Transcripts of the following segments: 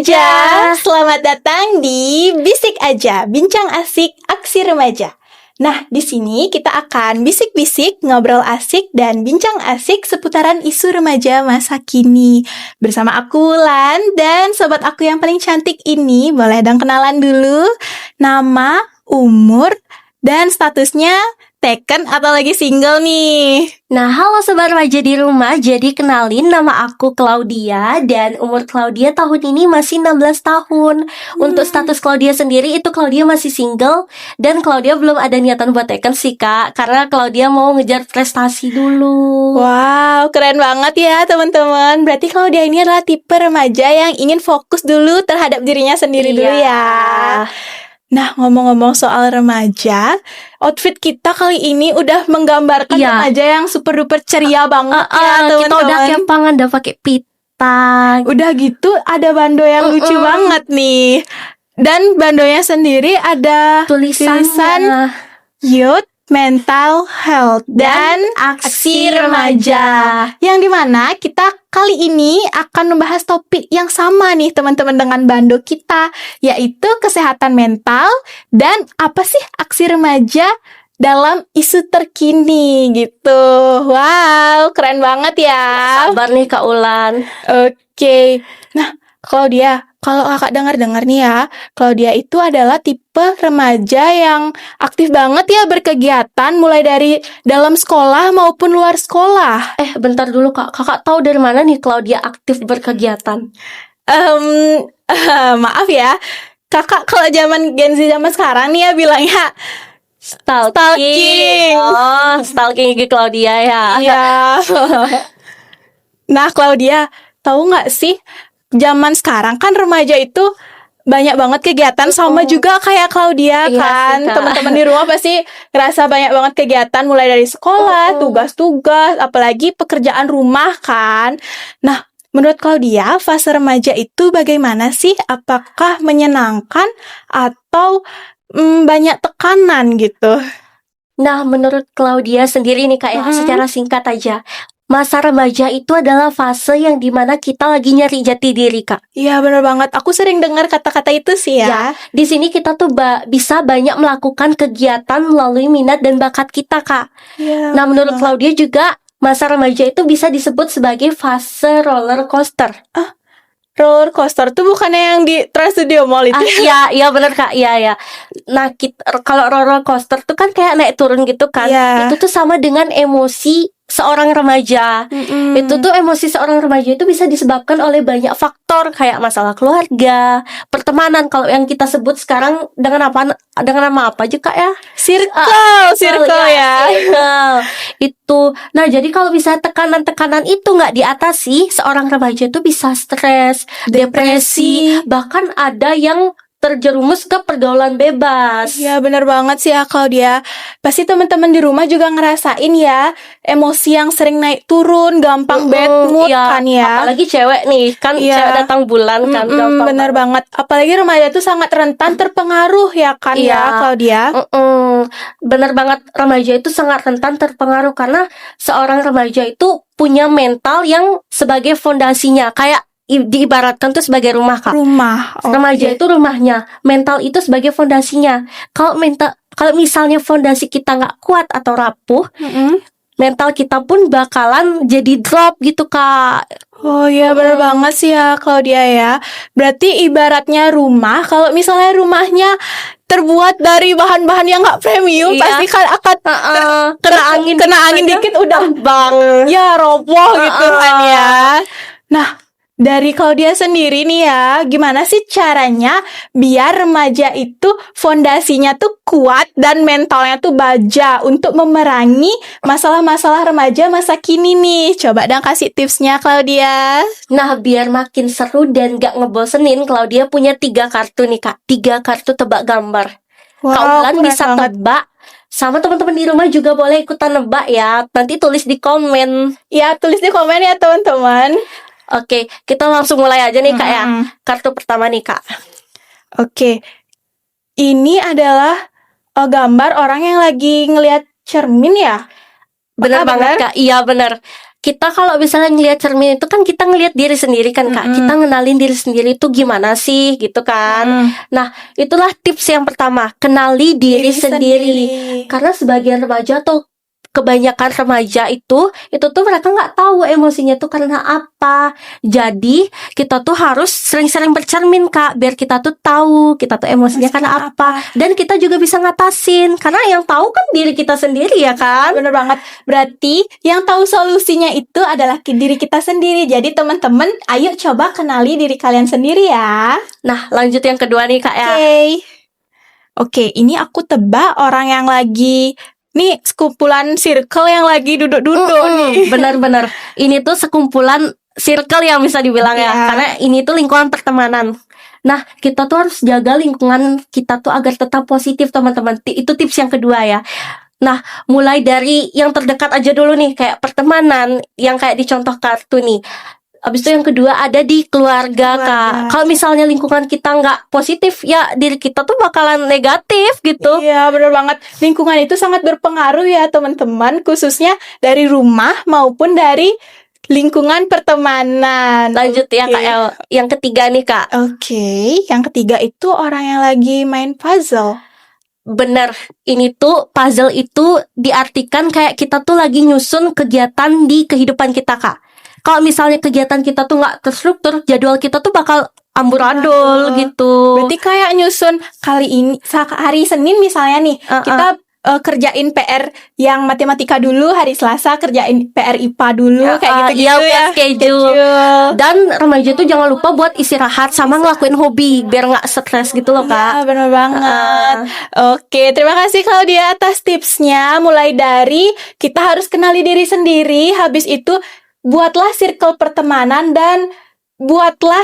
remaja, selamat datang di Bisik Aja, Bincang Asik Aksi Remaja. Nah, di sini kita akan bisik-bisik, ngobrol asik, dan bincang asik seputaran isu remaja masa kini. Bersama aku, Wulan, dan sobat aku yang paling cantik ini, boleh dong kenalan dulu. Nama, umur, dan statusnya taken atau lagi single nih. Nah, halo sobat remaja di rumah. Jadi kenalin, nama aku Claudia dan umur Claudia tahun ini masih 16 tahun. Untuk status Claudia sendiri itu Claudia masih single dan Claudia belum ada niatan buat taken sih, Kak, karena Claudia mau ngejar prestasi dulu. Wow, keren banget ya teman-teman. Berarti Claudia ini adalah tipe remaja yang ingin fokus dulu terhadap dirinya sendiri dulu ya. Nah, ngomong-ngomong soal remaja, outfit kita kali ini udah menggambarkan remaja yang super duper ceria banget ya teman-teman. Kita udah kempangan, udah pakai pita. Udah gitu ada bando yang lucu banget nih. Dan bandonya sendiri ada tulisan Youth Mental Health dan Aksi Remaja, yang dimana kita kali ini akan membahas topik yang sama nih teman-teman dengan bando kita, yaitu kesehatan mental dan apa sih aksi remaja dalam isu terkini gitu. Wow, keren banget ya. Sabar nih Kak Ulan. Oke. Nah, Claudia, kalau kakak dengar-dengar nih ya, Claudia itu adalah tipe remaja yang aktif banget ya berkegiatan, mulai dari dalam sekolah maupun luar sekolah. Bentar dulu Kak, kakak tahu dari mana nih Claudia aktif berkegiatan? Maaf ya, kakak kalau zaman Gen Z zaman sekarang nih ya bilangnya stalking. Oh, stalking IG Claudia ya. Iya. Nah, Claudia, tahu nggak sih, zaman sekarang kan remaja itu banyak banget kegiatan, sama juga kayak Claudia kan. Teman-teman di rumah pasti ngerasa banyak banget kegiatan, mulai dari sekolah, tugas-tugas, apalagi pekerjaan rumah kan. Nah, menurut Claudia, fase remaja itu bagaimana sih? Apakah menyenangkan atau banyak tekanan gitu? Nah, menurut Claudia sendiri nih Kak ya, secara singkat aja, masa remaja itu adalah fase yang dimana kita lagi nyari jati diri, Kak. Iya, benar banget. Aku sering dengar kata-kata itu sih ya. Di sini kita tuh bisa banyak melakukan kegiatan melalui minat dan bakat kita, Kak. Ya, nah, menurut Claudia juga masa remaja itu bisa disebut sebagai fase roller coaster. Roller coaster tuh bukannya yang di Trans Studio Mall itu? Iya benar Kak, iya. Nah, kalau roller coaster tuh kan kayak naik turun gitu kan. Itu tuh sama dengan emosi seorang remaja. Itu tuh emosi seorang remaja itu bisa disebabkan oleh banyak faktor, kayak masalah keluarga, pertemanan. Kalau yang kita sebut sekarang dengan nama apa aja Kak ya? Circle ya. Itu. Nah, jadi kalau bisa tekanan-tekanan itu nggak diatasi, seorang remaja itu bisa stres, depresi, bahkan ada yang terjerumus ke pergaulan bebas. Ya, benar banget sih ya Claudia. Pasti teman-teman di rumah juga ngerasain ya, emosi yang sering naik turun, gampang bad mood kan ya. Apalagi cewek nih, kan cewek datang bulan kan. Benar banget. Apalagi remaja itu sangat rentan terpengaruh ya kan ya Claudia. Benar banget, remaja itu sangat rentan terpengaruh karena seorang remaja itu punya mental yang sebagai fondasinya, kayak diibaratkan tuh sebagai rumah Kak. Remaja itu rumahnya, mental itu sebagai fondasinya. Kalau misalnya fondasi kita nggak kuat atau rapuh, mental kita pun bakalan jadi drop gitu Kak. Oh iya, benar banget sih ya Claudia ya. Berarti ibaratnya rumah, kalau misalnya rumahnya terbuat dari bahan-bahan yang nggak premium, pasti kan akan kena angin dikit udah roboh gitu kan ya. Nah, dari Claudia sendiri nih ya, gimana sih caranya biar remaja itu fondasinya tuh kuat dan mentalnya tuh baja untuk memerangi masalah-masalah remaja masa kini nih? Coba dong kasih tipsnya Claudia. Nah, biar makin seru dan gak ngebosenin, Claudia punya 3 kartu nih Kak, 3 kartu tebak gambar. Kak Ulan bisa tebak, sama teman-teman di rumah juga boleh ikutan nebak ya. Nanti tulis di komen. Ya, tulis di komen ya teman-teman. Oke, kita langsung mulai aja nih Kak ya. Kartu pertama nih Kak. Oke, ini adalah gambar orang yang lagi ngelihat cermin ya. Bener banget Kak, iya bener. kita kalau misalnya ngelihat cermin itu kan kita ngelihat diri sendiri kan Kak. Kita ngenalin diri sendiri itu gimana sih gitu kan. Nah, itulah tips yang pertama, kenali diri sendiri. Karena sebagian remaja atau kebanyakan remaja itu tuh mereka nggak tahu emosinya tuh karena apa. Jadi kita tuh harus sering-sering bercermin Kak, biar kita tuh tahu kita tuh emosinya karena apa. Dan kita juga bisa ngatasin, karena yang tahu kan diri kita sendiri ya kan. Bener banget. Berarti yang tahu solusinya itu adalah diri kita sendiri. Jadi teman-teman, ayo coba kenali diri kalian sendiri ya. Nah, lanjut yang kedua nih Kak ya. Oke, ini aku tebak orang yang lagi nih sekumpulan circle yang lagi duduk-duduk nih. Bener-bener. Ini tuh sekumpulan circle yang bisa dibilang ya. Karena ini tuh lingkungan pertemanan. Nah, kita tuh harus jaga lingkungan kita tuh agar tetap positif teman-teman. Itu tips yang kedua ya. Nah, mulai dari yang terdekat aja dulu nih, kayak pertemanan yang kayak dicontoh kartu nih. Abis itu yang kedua ada di keluarga Kak. Kalau misalnya lingkungan kita nggak positif, ya diri kita tuh bakalan negatif gitu. Iya, bener banget. Lingkungan itu sangat berpengaruh ya teman-teman, khususnya dari rumah maupun dari lingkungan pertemanan. Lanjut ya Kak El. Yang ketiga nih Kak. Oke, yang ketiga itu orang yang lagi main puzzle. Bener, ini tuh puzzle itu diartikan kayak kita tuh lagi nyusun kegiatan di kehidupan kita Kak. Kalau misalnya kegiatan kita tuh nggak terstruktur, jadwal kita tuh bakal amburadul gitu. Berarti kayak nyusun kali ini hari Senin misalnya nih, kita kerjain PR yang matematika dulu, hari Selasa kerjain PR IPA dulu, kayak gitu ya. Schedule. Dan remaja tuh jangan lupa buat istirahat sama ngelakuin hobi biar nggak stres gitu loh Kak. Ya, bener banget. Oke, terima kasih Claudia atas tipsnya. Mulai dari kita harus kenali diri sendiri, habis itu buatlah circle pertemanan dan buatlah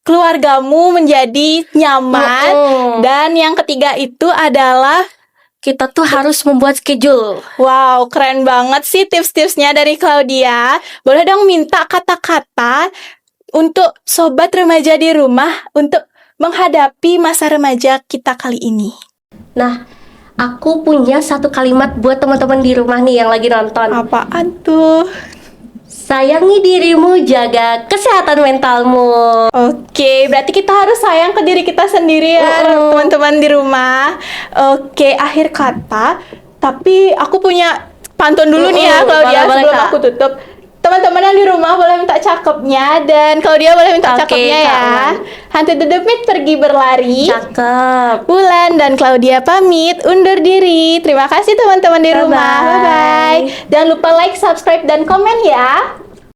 keluargamu menjadi nyaman. Dan yang ketiga itu adalah kita tuh harus membuat schedule. Wow, keren banget sih tips-tipsnya dari Claudia. Boleh dong minta kata-kata untuk sobat remaja di rumah untuk menghadapi masa remaja kita kali ini. Nah, aku punya satu kalimat buat teman-teman di rumah nih yang lagi nonton. Apaan tuh? Sayangi dirimu, jaga kesehatan mentalmu. Oke, berarti kita harus sayang ke diri kita sendiri ya, teman-teman di rumah. Oke, akhir kata. Tapi aku punya pantun dulu nih ya, Claudia, sebelum aku tutup. Teman-teman yang di rumah boleh minta cakepnya, dan Claudia boleh minta cakepnya ya. Hantu the Demit pergi berlari. Cakep. Bulan dan Claudia pamit undur diri. Terima kasih teman-teman di rumah. Bye-bye. Jangan lupa like, subscribe, dan komen ya.